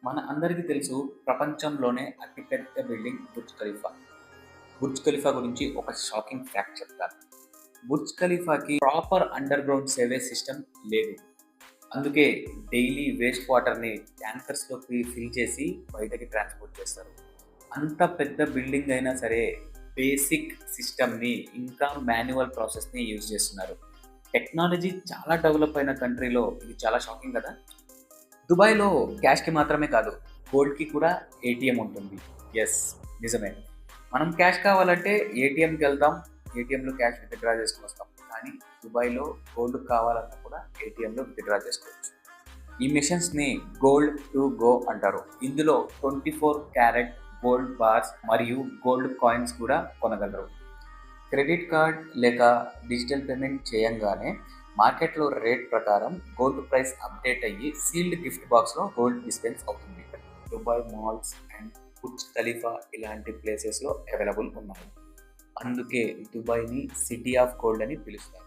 మన అందరికీ తెలుసు ప్రపంచంలోనే అతిపెద్ద building Burj Khalifa. Burj Khalifa గురించి ఒక షాకింగ్ ఫ్యాక్ట్ చెప్తాను. బుర్జ్ ఖలీఫాకి proper underground sewage system లేదు. అందుకే డైలీ వేస్ట్ వాటర్‌ని ట్యాంకర్స్‌లోకి ఫిల్ చేసి బయటకి ట్రాన్స్‌పోర్ట్ చేస్తారు. అంత పెద్ద బిల్డింగ్ అయినా సరే బేసిక్ సిస్టమ్‌ని ఇంకా మాన్యువల్ ప్రాసెస్‌ని యూజ్ చేస్తున్నారు. టెక్నాలజీ చాలా డెవలప్ అయిన కంట్రీలో ఇది చాలా షాకింగ్ కదా! దుబాయ్‌లో క్యాష్‌కి మాత్రమే కాదు, గోల్డ్‌కి కూడా ఏటీఎం ఉంటుంది. యెస్, నిజమే. మనం క్యాష్ కావాలంటే ఏటీఎంకెళ్తాం. ఏటీఎంలో క్యాష్ విత్‌డ్రా చేసుకొనొస్తాం. కానీ దుబాయ్‌లో గోల్డ్ కావాలన్నా కూడా ఏటీఎంలో విత్‌డ్రా చేసుకోవచ్చు. ఈ మెషిన్స్‌ని గోల్డ్ టు గో అంటారు. ఇందులో 24 క్యారెట్ గోల్డ్ బార్స్ మరియు గోల్డ్ కాయిన్స్ కూడా కొనగలరు. క్రెడిట్ కార్డ్ లేక డిజిటల్ పేమెంట్ చేయంగానే మార్కెట్‌లో రేట్ ప్రకారం గోల్డ్ ప్రైస్ అప్డేట్ అయ్యి సీల్డ్ గిఫ్ట్ బాక్స్‌లో గోల్డ్ డిస్పెన్స్ అవుతుంది. Dubai malls and Burj Khalifa ఇలాంటి ప్లేసెస్‌లో అవైలబుల్ ఉన్నాయి. అందుకే దుబాయ్‌ని సిటీ ఆఫ్ గోల్డ్ అని పిలుస్తారు.